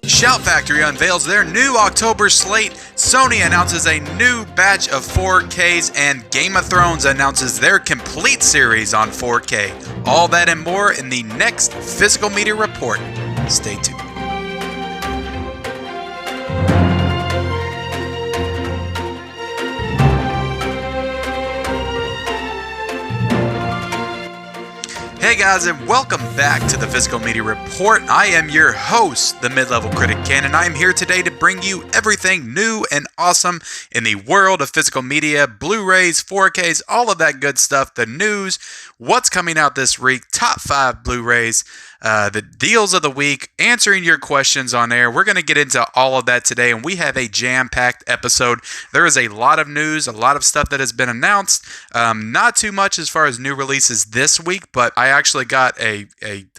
Shout Factory unveils their new October slate, Sony announces a new batch of 4Ks, and Game of Thrones announces their complete series on 4K. All that and more in the next Physical Media Report. Stay tuned. Hey guys, and welcome back to the Physical Media Report. I am your host, the Mid-Level Critic Ken, and I am here today to bring you everything new and awesome in the world of physical media, Blu-rays, 4Ks, all of that good stuff, the news, what's coming out this week, top 5 Blu-rays, the deals of the week, answering your questions on air. We're going to get into all of that today, and we have a jam-packed episode. There is a lot of news, a lot of stuff that has been announced. Not too much as far as new releases this week, but I actually got a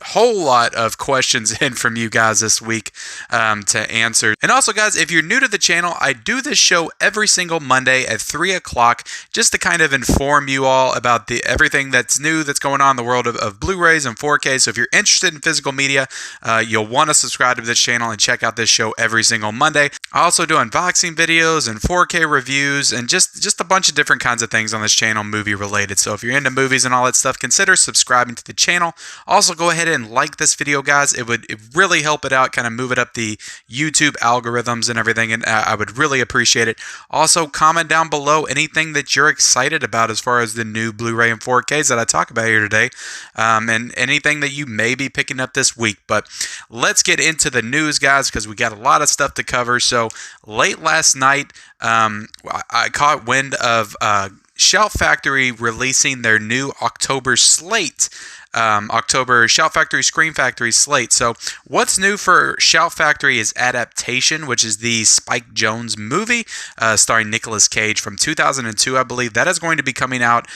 whole lot of questions in from you guys this week to answer. And also, guys, if you're new to the channel, I do this show every single Monday at 3 o'clock just to kind of inform you all about everything that's new that's going on in the world of Blu-rays and 4K. So if you're interested in physical media, you'll want to subscribe to this channel and check out this show every single Monday. I also do unboxing videos and 4K reviews and just a bunch of different kinds of things on this channel, movie related. So if you're into movies and all that stuff, consider subscribing to the channel. Also, go ahead and like this video, guys. It would really help it out, kind of move it up the YouTube algorithms and everything, and I would really appreciate it. Also, comment down below anything that you're excited about as far as the new Blu-ray and 4Ks that I talk about here today, and anything that you may be picking up this week. But let's get into the news, guys, because we got a lot of stuff to cover. So late last night, I caught wind of Shout Factory releasing their new October slate. October Shout Factory Scream Factory slate. So what's new for Shout Factory is Adaptation, which is the Spike Jonze movie starring Nicolas Cage from 2002, I believe. That is going to be coming out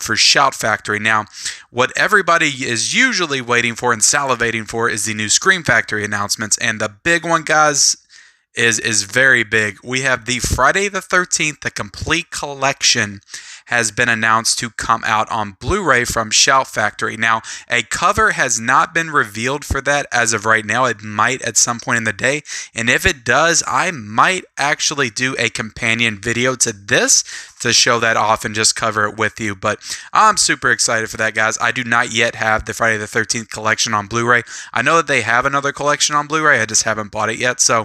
for Shout Factory. Now, what everybody is usually waiting for and salivating for is the new Scream Factory announcements, and the big one, guys, is very big. We have the Friday the 13th, the complete collection has been announced to come out on Blu-ray from Shout Factory. Now, a cover has not been revealed for that as of right now. It might at some point in the day, and if it does, I might actually do a companion video to this to show that off and just cover it with you. But I'm super excited for that, guys. I do not yet have the Friday the 13th collection on Blu-ray. I know that they have another collection on Blu-ray. I just haven't bought it yet. So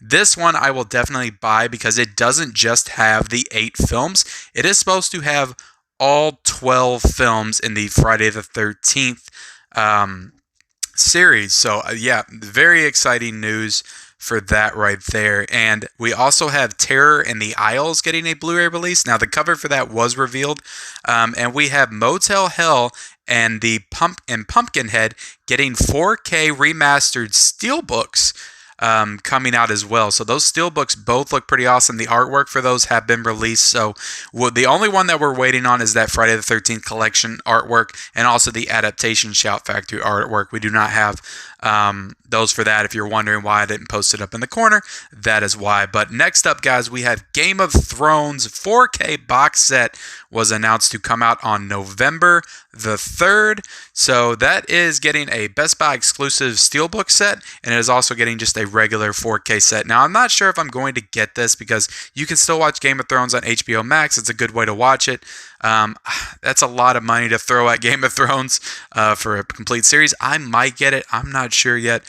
this one I will definitely buy because it doesn't just have the 8 films. It is supposed to have all 12 films in the Friday the 13th series. So yeah, very exciting news for that right there. And we also have Terror in the Isles getting a Blu-ray release. Now, the cover for that was revealed. And we have Motel Hell and Pumpkinhead getting 4K remastered steelbooks coming out as well. So those steelbooks both look pretty awesome. The artwork for those have been released. So the only one that we're waiting on is that Friday the 13th collection artwork and also the Adaptation Shout Factory artwork. We do not have those for that. If you're wondering why I didn't post it up in the corner, that is why. But next up, guys, we have Game of Thrones 4K box set was announced to come out on November the 3rd. So that is getting a Best Buy exclusive steelbook set, and it is also getting just a regular 4K set. Now, I'm not sure if I'm going to get this because you can still watch Game of Thrones on HBO Max. It's a good way to watch it. That's a lot of money to throw at Game of Thrones for a complete series. I might get it. I'm not sure yet.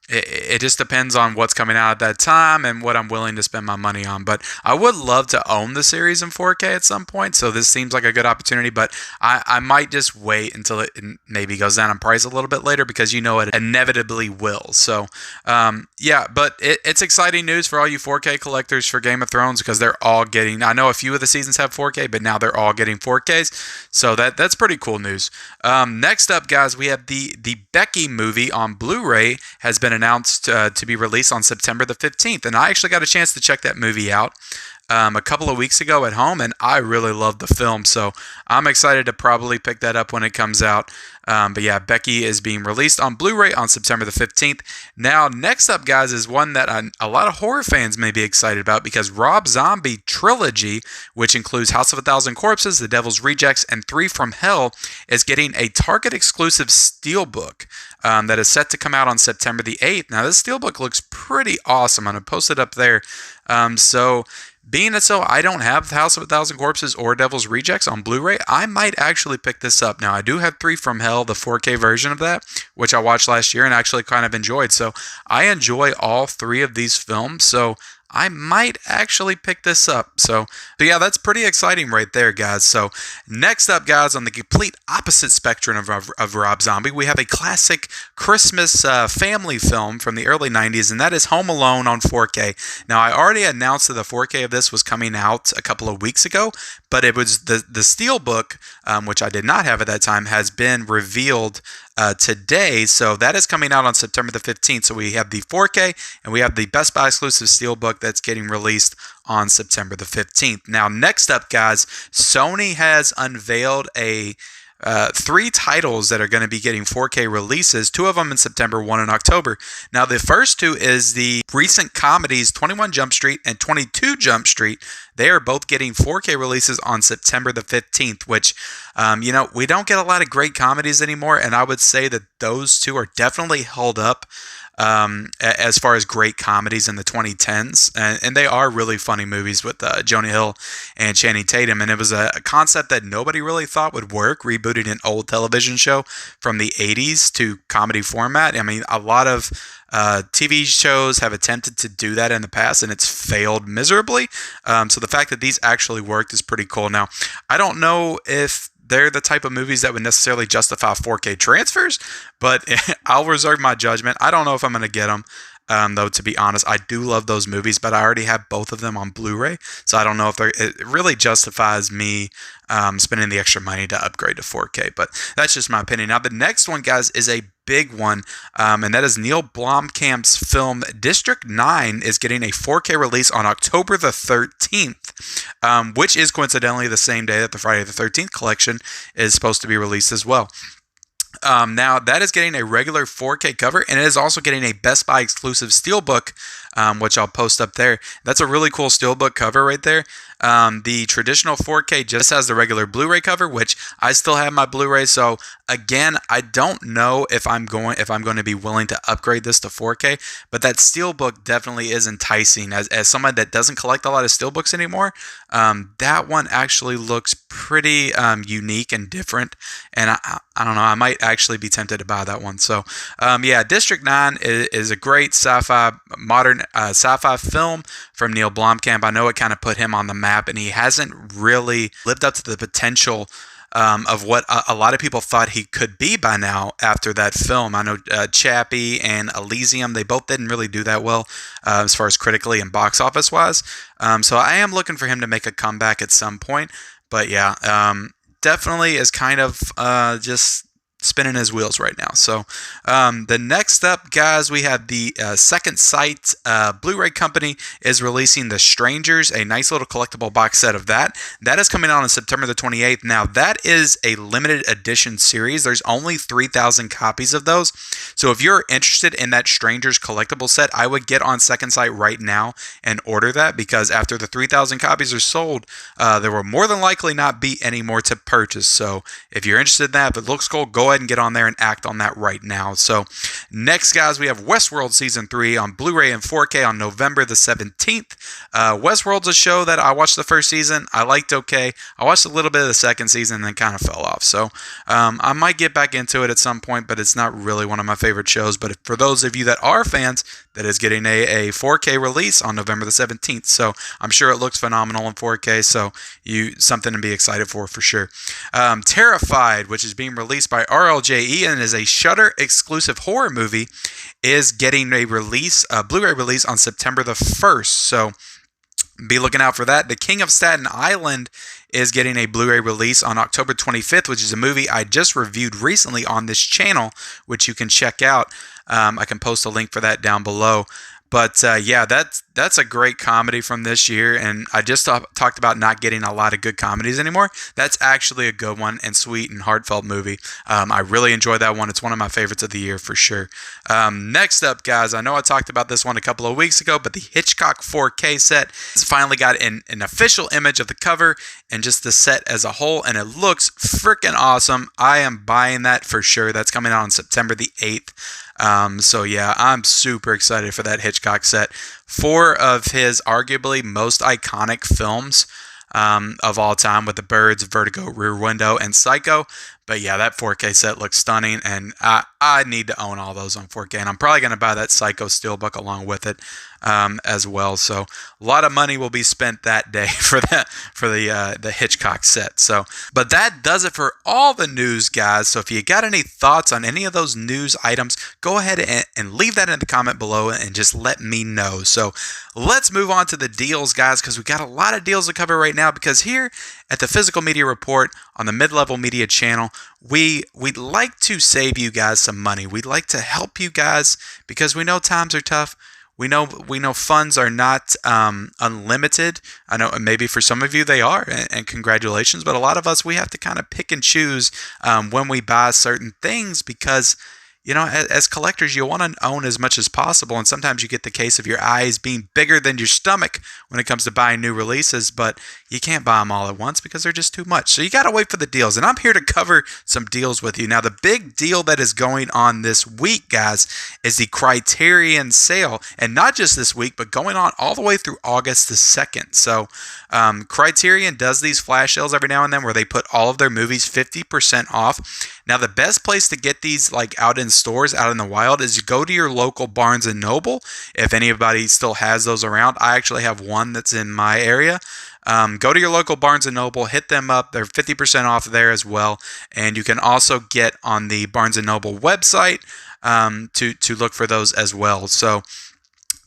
It just depends on what's coming out at that time and what I'm willing to spend my money on. But I would love to own the series in 4K at some point, so this seems like a good opportunity. But I might just wait until it maybe goes down in price a little bit later because you know it inevitably will. So yeah, but it's exciting news for all you 4K collectors for Game of Thrones because they're all getting. I know a few of the seasons have 4K, but now they're all getting 4Ks. So that's pretty cool news. Next up, guys, we have the Becky movie on Blu-ray has been announced to be released on September the 15th. And I actually got a chance to check that movie out. a couple of weeks ago at home, and I really loved the film. So I'm excited to probably pick that up when it comes out. But yeah, Becky is being released on Blu-ray on September the 15th. Now, next up, guys, is one that a lot of horror fans may be excited about because Rob Zombie Trilogy, which includes House of a Thousand Corpses, The Devil's Rejects, and Three from Hell, is getting a Target exclusive steelbook that is set to come out on September the 8th. Now, this steelbook looks pretty awesome. I'm going to post it up there. So being as so I don't have House of a Thousand Corpses or Devil's Rejects on Blu-ray, I might actually pick this up. Now, I do have Three from Hell, the 4K version of that, which I watched last year and actually kind of enjoyed. So I enjoy all three of these films, so I might actually pick this up. So yeah, that's pretty exciting right there, guys. So next up, guys, on the complete opposite spectrum of Rob Zombie, we have a classic Christmas family film from the early 90s, and that is Home Alone on 4K. Now, I already announced that the 4K of this was coming out a couple of weeks ago, but it was the Steelbook, which I did not have at that time, has been revealed today. So that is coming out on September the 15th. So we have the 4K and we have the Best Buy exclusive Steelbook that's getting released on September the 15th. Now, next up, guys, Sony has unveiled three titles that are going to be getting 4K releases, two of them in September, one in October. Now, the first two is the recent comedies 21 Jump Street and 22 Jump Street. They are both getting 4K releases on September the 15th, which, we don't get a lot of great comedies anymore, and I would say that those two are definitely held up as far as great comedies in the 2010s, and they are really funny movies with Jonah Hill and Channing Tatum, and it was a concept that nobody really thought would work, rebooting an old television show from the 80s to comedy format. I mean, a lot of TV shows have attempted to do that in the past, and it's failed miserably, so the fact that these actually worked is pretty cool. Now, I don't know if they're the type of movies that would necessarily justify 4K transfers, but I'll reserve my judgment. I don't know if I'm going to get them, though, to be honest. I do love those movies, but I already have both of them on Blu-ray, so I don't know if it really justifies me spending the extra money to upgrade to 4K, but that's just my opinion. Now, the next one, guys, is a big one, and that is Neil Blomkamp's film District 9 is getting a 4K release on October the 13th, which is coincidentally the same day that the Friday the 13th collection is supposed to be released as well. Now, that is getting a regular 4K cover, and it is also getting a Best Buy exclusive Steelbook, which I'll post up there. That's a really cool Steelbook cover right there. The traditional 4K just has the regular Blu-ray cover, which I still have my Blu-ray. So again, I don't know if I'm going to be willing to upgrade this to 4K, but that Steelbook definitely is enticing. As someone that doesn't collect a lot of Steelbooks anymore, that one actually looks pretty unique and different, and I don't know, I might actually be tempted to buy that one. So yeah, District 9 is a great modern sci-fi film from Neil Blomkamp. I know it kind of put him on the map, and he hasn't really lived up to the potential of what a lot of people thought he could be by now after that film. I know Chappie and Elysium, they both didn't really do that well as far as critically and box office wise. So I am looking for him to make a comeback at some point. But yeah, definitely is kind of just spinning his wheels right now. So the next up, guys, we have the Second Sight Blu-ray company is releasing The Strangers, a nice little collectible box set of that. That is coming out on September the 28th. Now, that is a limited edition series. There's only 3,000 copies of those. So if you're interested in that Strangers collectible set, I would get on Second Sight right now and order that, because after the 3,000 copies are sold, there will more than likely not be any more to purchase. So if you're interested in that, if it looks cool, go ahead and get on there and act on that right now. So next, guys, we have Westworld Season 3 on Blu-ray and 4K on November the 17th. Westworld's a show that I watched the first season. I liked okay. I watched a little bit of the second season and then kind of fell off. So I might get back into it at some point, but it's not really one of my favorite shows. But for those of you that are fans, that is getting a 4K release on November the 17th. So I'm sure it looks phenomenal in 4K. So something to be excited for sure. Terrified, which is being released by RLJE and is a Shudder exclusive horror movie, is getting a Blu-ray release on September the 1st. So be looking out for that. The King of Staten Island is getting a Blu-ray release on October 25th, which is a movie I just reviewed recently on this channel, which you can check out. I can post a link for that down below. But yeah, that's a great comedy from this year, and I just talked about not getting a lot of good comedies anymore. That's actually a good one and sweet and heartfelt movie. I really enjoy that one. It's one of my favorites of the year for sure. Next up, guys, I know I talked about this one a couple of weeks ago, but the Hitchcock 4K set has finally got an official image of the cover and just the set as a whole, and it looks freaking awesome. I am buying that for sure. That's coming out on September the 8th. So yeah, I'm super excited for that Hitchcock set. 4 of his arguably most iconic films of all time, with The Birds, Vertigo, Rear Window, and Psycho. But yeah, that 4K set looks stunning, and I need to own all those on 4K, and I'm probably going to buy that Psycho Steelbook along with it as well. So a lot of money will be spent that day for the Hitchcock set. So, but that does it for all the news, guys. So if you got any thoughts on any of those news items, go ahead and leave that in the comment below and just let me know. So let's move on to the deals, guys, because we got a lot of deals to cover right now, because here at the Physical Media Report on the Mid-Level Media channel, we'd like to save you guys some money. We'd like to help you guys because we know times are tough. We know funds are not unlimited. I know maybe for some of you they are, and congratulations. But a lot of us, we have to kind of pick and choose when we buy certain things, because as collectors, you want to own as much as possible. And sometimes you get the case of your eyes being bigger than your stomach when it comes to buying new releases, but you can't buy them all at once because they're just too much. So you got to wait for the deals. And I'm here to cover some deals with you. Now, the big deal that is going on this week, guys, is the Criterion sale. And not just this week, but going on all the way through August the 2nd. So Criterion does these flash sales every now and then where they put all of their movies 50% off. Now, the best place to get these out in stores, out in the wild, is you go to your local Barnes & Noble. If anybody still has those around, I actually have one that's in my area. Go to your local Barnes & Noble, hit them up. They're 50% off there as well. And you can also get on the Barnes & Noble website to look for those as well. So,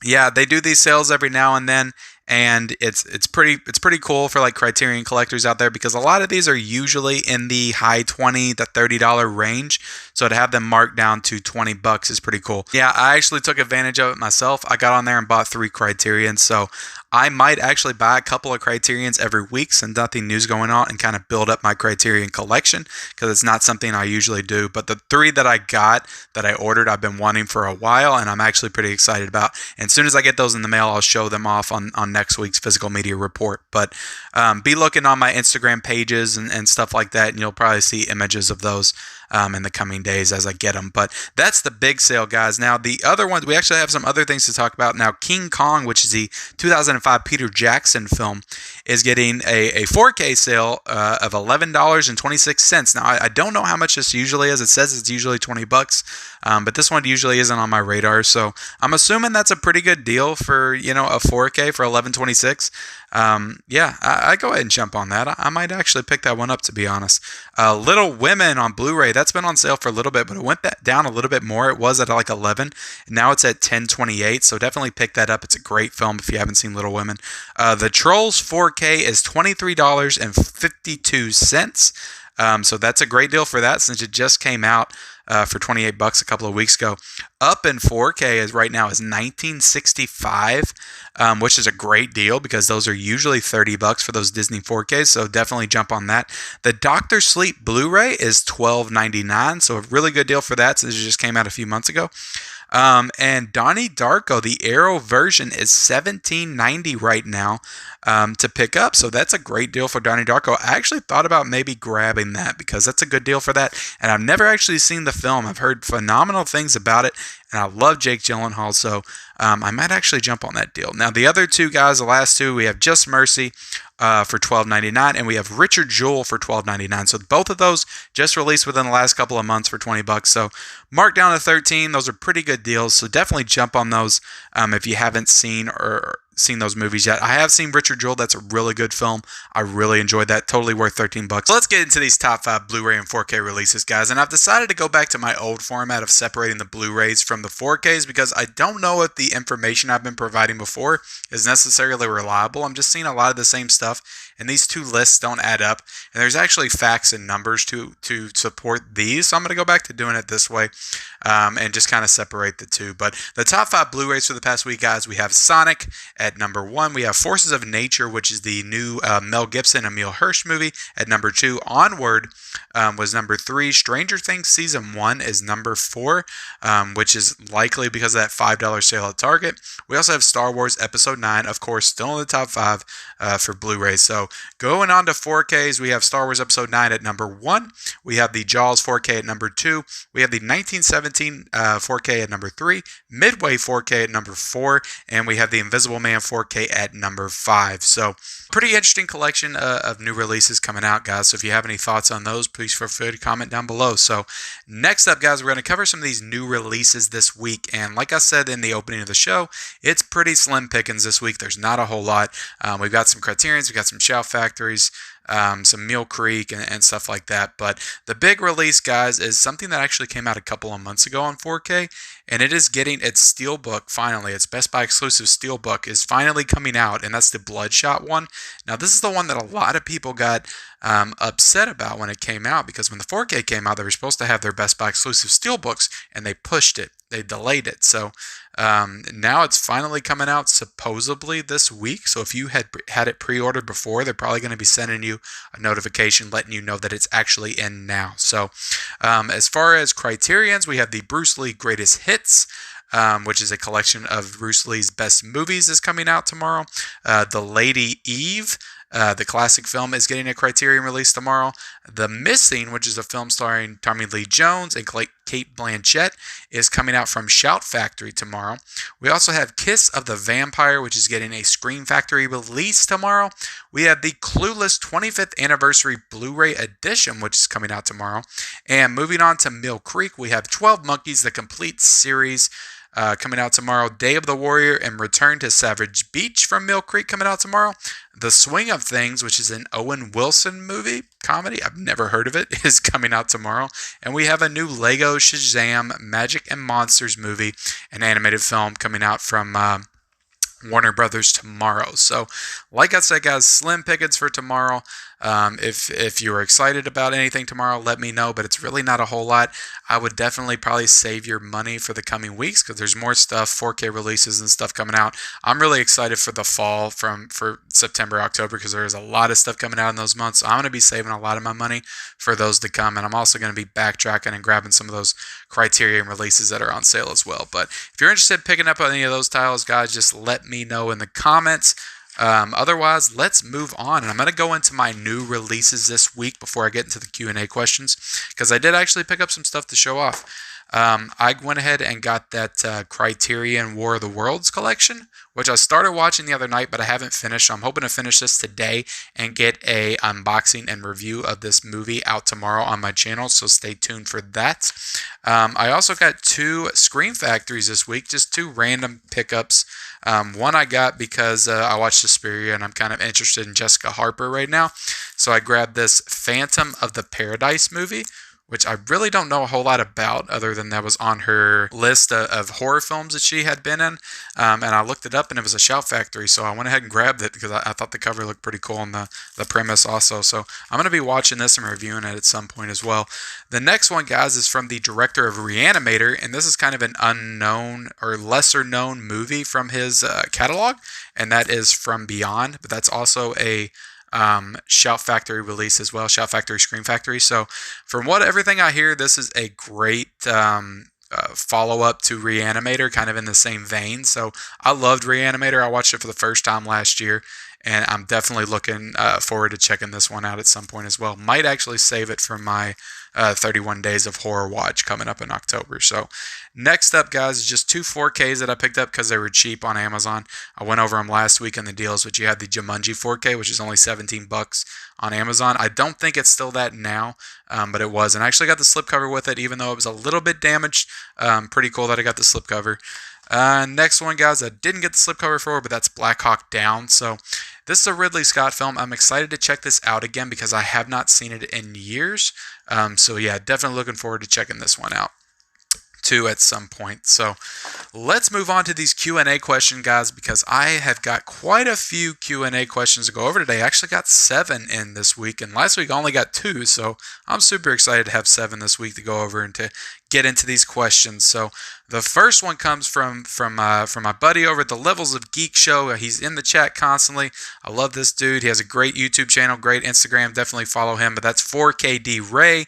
yeah, they do these sales every now and then. And it's pretty cool for Criterion collectors out there, because a lot of these are usually in the high $20 to $30 range. So to have them marked down to $20 is pretty cool. Yeah, I actually took advantage of it myself. I got on there and bought 3 Criterions. So I might actually buy a couple of Criterions every week since nothing new's going on, and kind of build up my Criterion collection, because it's not something I usually do. But the 3 that I ordered, I've been wanting for a while, and I'm actually pretty excited about. And as soon as I get those in the mail, I'll show them off on next week's Physical Media Report. But be looking on my Instagram pages and stuff like that, and you'll probably see images of those in the coming days as I get them. But that's the big sale, guys. Now, the other ones, we actually have some other things to talk about. Now, King Kong, which is the 2005 Peter Jackson film, is getting a 4K sale of $11.26. Now, I don't know how much this usually is. It says it's usually $20, but this one usually isn't on my radar. So I'm assuming that's a pretty good deal for, a 4K for $11.26. Yeah, I go ahead and jump on that. I might actually pick that one up, to be honest. Little Women on Blu-ray, that's been on sale for a little bit, but it went down a little bit more. It was at 11, and now it's at $10.28. So definitely pick that up. It's a great film if you haven't seen Little Women. The Trolls 4K is $23.52. So that's a great deal for that, since it just came out for $28 a couple of weeks ago. Up in 4K right now is $19.65, which is a great deal, because those are usually $30 for those Disney 4Ks. So definitely jump on that. The Dr. Sleep Blu-ray is $12.99, so a really good deal for that, since it just came out a few months ago. And Donnie Darko, the Arrow version, is $17.90 right now to pick up. So that's a great deal for Donnie Darko. I actually thought about maybe grabbing that, because that's a good deal for that. And I've never actually seen the film. I've heard phenomenal things about it, and I love Jake Gyllenhaal. So I might actually jump on that deal. Now, the other 2 guys, the last 2, we have Just Mercy for $12.99, and we have Richard Jewell for $12.99. So both of those just released within the last couple of months for $20. So marked down to $13. Those are pretty good deals. So definitely jump on those if you haven't seen seen those movies yet. I have seen Richard Jewell. That's a really good film. I really enjoyed that. Totally worth $13. So let's get into these top 5 Blu-ray and 4K releases, guys. And I've decided to go back to my old format of separating the Blu-rays from the 4Ks because I don't know if the information I've been providing before is necessarily reliable. I'm just seeing a lot of the same stuff, and these two lists don't add up. And there's actually facts and numbers to support these. So I'm going to go back to doing it this way and just kind of separate the two. But the top 5 Blu-rays for the past week, guys, we have Sonic at number 1. We have Forces of Nature, which is the new Mel Gibson, Emile Hirsch movie, at number 2. Onward was number 3. Stranger Things Season 1 is number 4, which is likely because of that $5 sale at Target. We also have Star Wars Episode 9, of course, still in the top 5 for Blu-ray. So going on to 4Ks, we have Star Wars Episode 9 at number 1. We have the Jaws 4K at number 2. We have the 1917 4K at number 3. Midway 4K at number 4. And we have the Invisible Man 4K at number 5. So pretty interesting collection of new releases coming out, guys. So if you have any thoughts on those, please feel free to comment down below. So next up, guys, we're going to cover some of these new releases this week. And like I said in the opening of the show, it's pretty slim pickings this week. There's not a whole lot. We've got some Criterions, we've got some Shout Factories, some Mill Creek and stuff like that. But the big release, guys, is something that actually came out a couple of months ago on 4K, and it is getting its Steelbook finally. Its Best Buy exclusive Steelbook is finally coming out, and that's the Bloodshot one. Now, this is the one that a lot of people got upset about when it came out, because when the 4K came out, they were supposed to have their Best Buy exclusive Steelbooks, and they pushed it. They delayed it. So now it's finally coming out supposedly this week. So if you had it pre-ordered before, they're probably going to be sending you a notification letting you know that it's actually in now. So as far as Criterions, we have the Bruce Lee Greatest Hits, which is a collection of Bruce Lee's best movies, is coming out tomorrow. The Lady Eve, the classic film, is getting a Criterion release tomorrow. The Missing, which is a film starring Tommy Lee Jones and Kate Blanchett, is coming out from Shout Factory tomorrow. We also have Kiss of the Vampire, which is getting a Scream Factory release tomorrow. We have the Clueless 25th Anniversary Blu-ray Edition, which is coming out tomorrow. And moving on to Mill Creek, we have 12 Monkeys, the complete series, coming out tomorrow. Day of the Warrior and Return to Savage Beach from Mill Creek coming out tomorrow. The Swing of Things, which is an Owen Wilson movie comedy, I've never heard of it, is coming out tomorrow. And we have a new Lego Shazam Magic and Monsters movie, an animated film, coming out from Warner Brothers tomorrow. So like I said, guys, slim pickings for tomorrow. If you're excited about anything tomorrow, let me know, but it's really not a whole lot. I would definitely probably save your money for the coming weeks because there's more stuff, 4K releases and stuff coming out. I'm really excited for the fall for September, October, because there's a lot of stuff coming out in those months. So I'm going to be saving a lot of my money for those to come, and I'm also going to be backtracking and grabbing some of those Criterion releases that are on sale as well. But if you're interested in picking up on any of those titles, guys, just let me know in the comments. Otherwise, let's move on, and I'm going to go into my new releases this week before I get into the Q&A questions, because I did actually pick up some stuff to show off. I went ahead and got that Criterion War of the Worlds collection, which I started watching the other night, but I haven't finished. So I'm hoping to finish this today and get a unboxing and review of this movie out tomorrow on my channel, so stay tuned for that. I also got 2 Scream Factories this week, just 2 random pickups. One I got because I watched Suspiria and I'm kind of interested in Jessica Harper right now. So I grabbed this Phantom of the Paradise movie, which I really don't know a whole lot about other than that was on her list of horror films that she had been in. And I looked it up and it was a Shout Factory, so I went ahead and grabbed it because I thought the cover looked pretty cool and the premise also. So I'm going to be watching this and reviewing it at some point as well. The next one, guys, is from the director of Reanimator, and this is kind of an unknown or lesser known movie from his catalog, and that is From Beyond, but that's also a Shout Factory release as well, Shout Factory Scream Factory. So from everything I hear, this is a great follow-up to Reanimator, kind of in the same vein. So I loved Reanimator. I watched it for the first time last year, and I'm definitely looking forward to checking this one out at some point as well. Might actually save it for my 31 Days of Horror Watch coming up in October. So next up, guys, is just 2 4Ks that I picked up because they were cheap on Amazon. I went over them last week in the deals, but you had the Jumanji 4K, which is only $17 on Amazon. I don't think it's still that now, but it was. And I actually got the slipcover with it, even though it was a little bit damaged. Pretty cool that I got the slipcover. Next one, guys, I didn't get the slipcover for, but that's Black Hawk Down. So this is a Ridley Scott film. I'm excited to check this out again because I have not seen it in years. So yeah, definitely looking forward to checking this one out too at some point. So let's move on to these Q&A questions, guys, because I have got quite a few Q&A questions to go over today. I actually got 7 in this week, and last week I only got 2, so I'm super excited to have 7 this week to go over and to get into these questions. So the first one comes from my buddy over at the Levels of Geek show. He's in the chat constantly. I love this dude. He has a great YouTube channel, great Instagram. Definitely follow him. But that's 4KD Ray.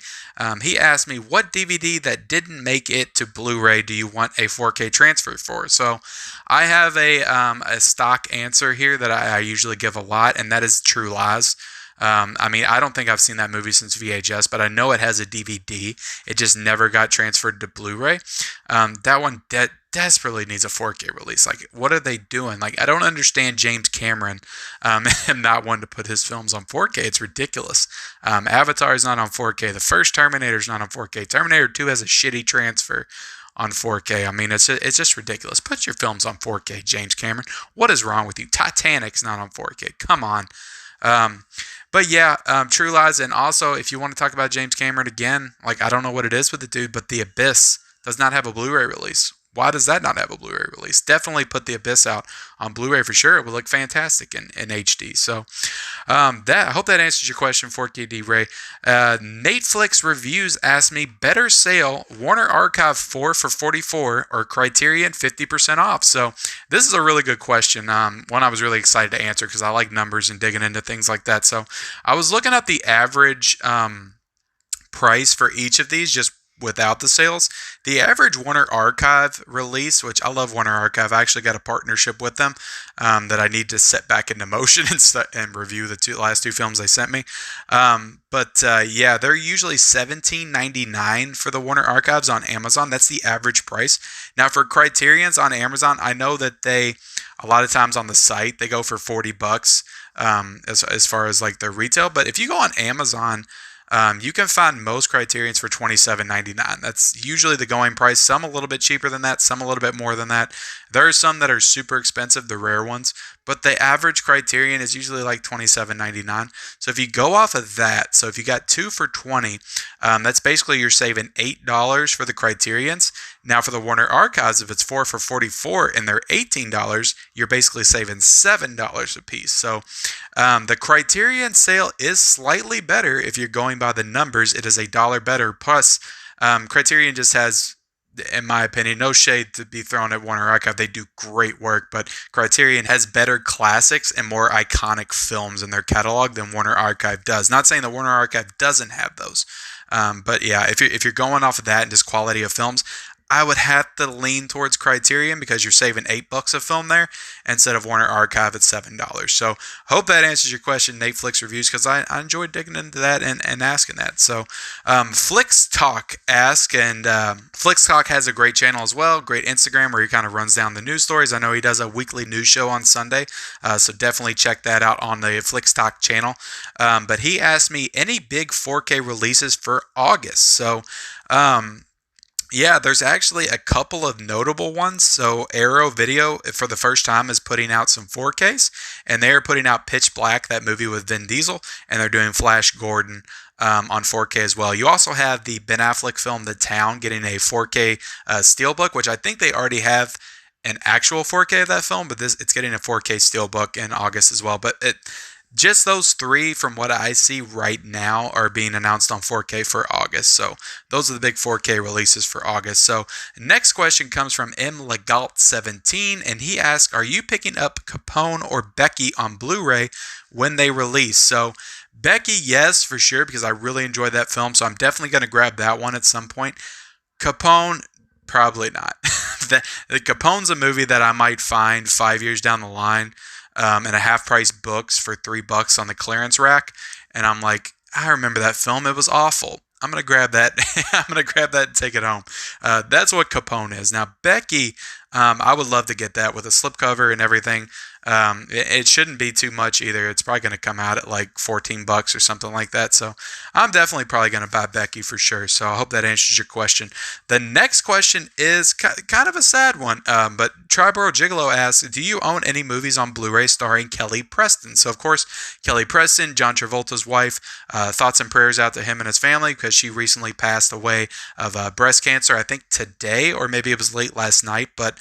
He asked me, what DVD that didn't make it to Blu-ray do you want a 4K transfer for? So I have a stock answer here that I usually give a lot, and that is True Lies. I mean, I don't think I've seen that movie since VHS, but I know it has a DVD. It just never got transferred to Blu-ray. That one desperately needs a 4K release. Like, what are they doing? Like, I don't understand James Cameron and not wanting to put his films on 4K. It's ridiculous. Avatar is not on 4K. The first Terminator is not on 4K. Terminator 2 has a shitty transfer on 4K. I mean, it's just ridiculous. Put your films on 4K, James Cameron. What is wrong with you? Titanic's not on 4K. Come on. But yeah, True Lies, and also if you want to talk about James Cameron again, like I don't know what it is with the dude, but The Abyss does not have a Blu-ray release. Why does that not have a Blu-ray release? Definitely put The Abyss out on Blu-ray for sure. It would look fantastic in HD. So I hope that answers your question, 4KD Ray. Netflix Reviews asked me, better sale, Warner Archive 4 for $44 or Criterion 50% off? So this is a really good question. One I was really excited to answer because I like numbers and digging into things like that. So I was looking at the average price for each of these, just without the sales. The average Warner Archive release, which I love Warner Archive, I actually got a partnership with them that I need to set back into motion and review the last two films they sent me. Yeah, they're usually $17.99 for the Warner Archives on Amazon. That's the average price. Now for Criterion's on Amazon, I know that a lot of times on the site they go for $40 as far as like their retail. But if you go on Amazon, you can find most Criterions for $27.99. That's usually the going price. Some a little bit cheaper than that, some a little bit more than that. There are some that are super expensive, the rare ones, but the average Criterion is usually like $27.99. So if you go off of that, so if you got 2 for $20, that's basically you're saving $8 for the Criterions. Now for the Warner Archives, if it's 4 for $44 and they're $18, you're basically saving $7 a piece. So the Criterion sale is slightly better if you're going by the numbers. It is $1 better. Plus, Criterion just has, in my opinion, no shade to be thrown at Warner Archive. They do great work, but Criterion has better classics and more iconic films in their catalog than Warner Archive does. Not saying that Warner Archive doesn't have those, but yeah, if you're going off of that and just quality of films, I would have to lean towards Criterion because you're saving $8 a film there instead of Warner Archive at $7. So hope that answers your question, Netflix Reviews, because I enjoyed digging into that and asking that. So Flix Talk asked, and Flix Talk has a great channel as well, great Instagram where he kind of runs down the news stories. I know he does a weekly news show on Sunday, so definitely check that out on the Flix Talk channel. But he asked me any big 4K releases for August. So yeah, there's actually a couple of notable ones. So Arrow Video, for the first time, is putting out some 4Ks, and they're putting out Pitch Black, that movie with Vin Diesel, and they're doing Flash Gordon on 4K as well. You also have the Ben Affleck film The Town getting a 4K Steelbook, which I think they already have an actual 4K of that film, but it's getting a 4K Steelbook in August as well. But just those 3, from what I see right now, are being announced on 4K for August. So those are the big 4K releases for August. So next question comes from mlegalt17, and he asks, are you picking up Capone or Becky on Blu-ray when they release? So Becky, yes, for sure, because I really enjoyed that film. So I'm definitely going to grab that one at some point. Capone, probably not. The Capone's a movie that I might find 5 years down the line and a half-price books for $3 on the clearance rack, and I'm like, I remember that film. It was awful. I'm gonna grab that. I'm gonna grab that and take it home. That's what Capone is. Now Becky, I would love to get that with a slipcover and everything. It shouldn't be too much either. It's probably going to come out at like $14 or something like that. So I'm definitely probably going to buy Becky for sure. So I hope that answers your question. The next question is kind of a sad one, but Triborough Gigolo asks, do you own any movies on Blu-ray starring Kelly Preston? So of course, Kelly Preston, John Travolta's wife, thoughts and prayers out to him and his family because she recently passed away of breast cancer, I think today, or maybe it was late last night. But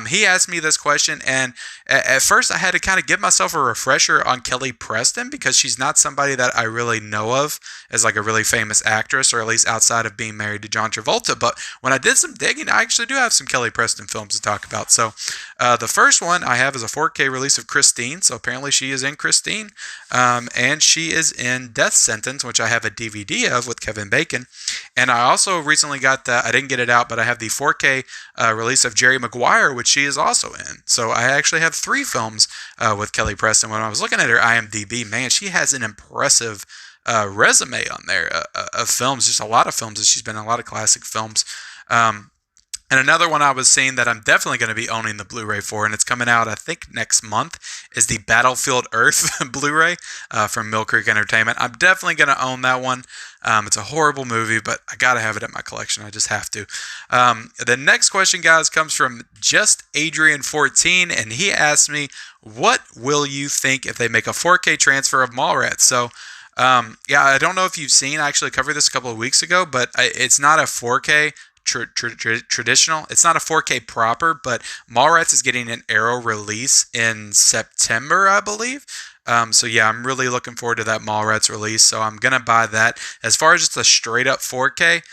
he asked me this question, and at first I had to kind of give myself a refresher on Kelly Preston because she's not somebody that I really know of as like a really famous actress, or at least outside of being married to John Travolta. But when I did some digging, I actually do have some Kelly Preston films to talk about. So the first one I have is a 4K release of Christine. So apparently she is in Christine, and she is in Death Sentence, which I have a DVD of with Kevin Bacon. And I also recently got I didn't get it out, but I have the 4K release of Jerry Maguire, which she is also in. So I actually have 3 films with Kelly Preston. When I was looking at her IMDb, man, she has an impressive resume on there of films, just a lot of films. She's been in a lot of classic films. And another one I was seeing that I'm definitely going to be owning the Blu-ray for, and it's coming out, I think, next month, is the Battlefield Earth Blu-ray from Mill Creek Entertainment. I'm definitely going to own that one. It's a horrible movie, but I got to have it in my collection. I just have to. The next question, guys, comes from Just Adrian 14, and he asked me, what will you think if they make a 4K transfer of Mallrats? So, yeah, I don't know if you've seen, I actually covered this a couple of weeks ago, but it's not a 4K traditional. It's not a 4K proper, but Mallrats is getting an Arrow release in September, I believe. So yeah, I'm really looking forward to that Mallrats release. So I'm going to buy that. As far as just a straight up 4K,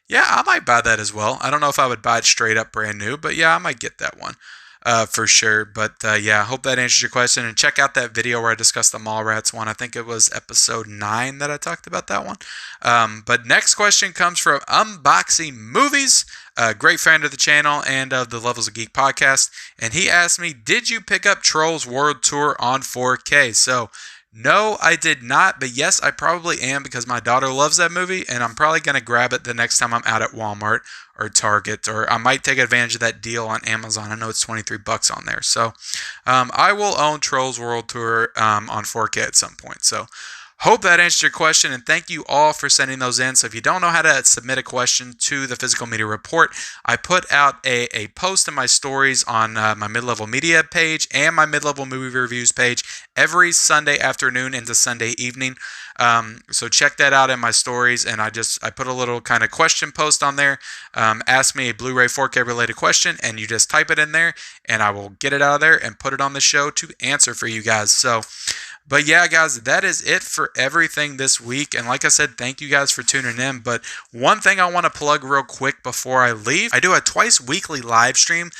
yeah, I might buy that as well. I don't know if I would buy it straight up brand new, but yeah, I might get that one. For sure. But yeah, I hope that answers your question. And check out that video where I discussed the Mallrats one. I think it was episode 9 that I talked about that one. But next question comes from Unboxing Movies, a great friend of the channel and of the Levels of Geek podcast. And he asked me, did you pick up Trolls World Tour on 4K? So no, I did not, but yes, I probably am because my daughter loves that movie, and I'm probably going to grab it the next time I'm out at Walmart or Target, or I might take advantage of that deal on Amazon. I know it's $23 on there. So I will own Trolls World Tour on 4K at some point. So hope that answers your question, and thank you all for sending those in. So if you don't know how to submit a question to the Physical Media Report, I put out a post in my stories on my Mid-Level Media page and my Mid-Level Movie Reviews page every Sunday afternoon into Sunday evening. So check that out in my stories, and I put a little kind of question post on there. Ask me a Blu-ray 4K related question, and you just type it in there, and I will get it out of there and put it on the show to answer for you guys. So but yeah, guys, that is it for everything this week. And like I said, thank you guys for tuning in. But one thing I want to plug real quick before I leave, I do a twice weekly live stream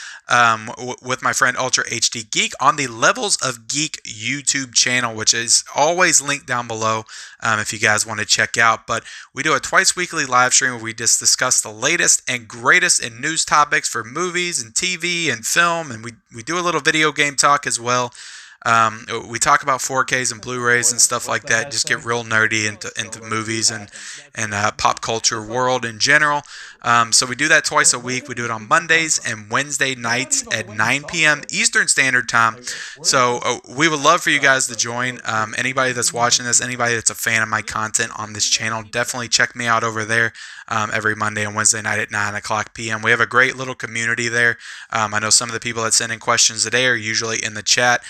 with my friend Ultra HD Geek on the Levels of Geek YouTube channel, which is always linked down below if you guys want to check out. But we do a twice weekly live stream where we just discuss the latest and greatest in news topics for movies and TV and film. And we do a little video game talk as well. We talk about 4Ks and Blu-rays and stuff like that. Just get real nerdy into movies and pop culture world in general. So we do that twice a week. We do it on Mondays and Wednesday nights at 9 p.m. Eastern Standard Time. So we would love for you guys to join. Anybody that's watching this, anybody that's a fan of my content on this channel, definitely check me out over there every Monday and Wednesday night at 9 o'clock p.m. We have a great little community there. I know some of the people that send in questions today are usually in the chat.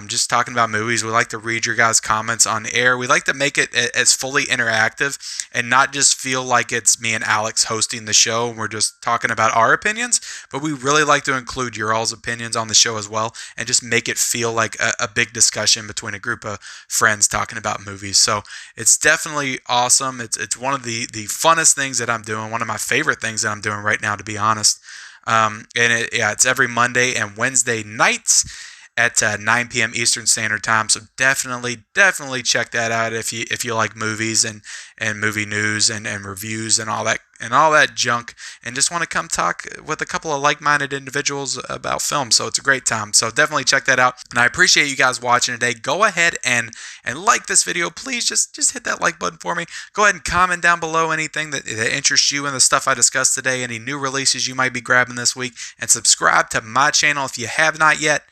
Just talking about movies. We like to read your guys' comments on air. We like to make it as fully interactive and not just feel like it's me and Alex hosting the show and we're just talking about our opinions, but we really like to include your all's opinions on the show as well and just make it feel like a big discussion between a group of friends talking about movies. So it's definitely awesome. It's one of the funnest things that I'm doing, one of my favorite things that I'm doing right now, to be honest. It's every Monday and Wednesday nights at 9 p.m. Eastern Standard Time. So definitely check that out if you like movies and movie news and reviews and all that junk, and just want to come talk with a couple of like-minded individuals about film. So it's a great time. So definitely check that out. And I appreciate you guys watching today. Go ahead and like this video. Please just hit that like button for me. Go ahead and comment down below anything that interests you in the stuff I discussed today, any new releases you might be grabbing this week, and subscribe to my channel if you have not yet.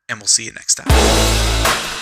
and we'll see you next time.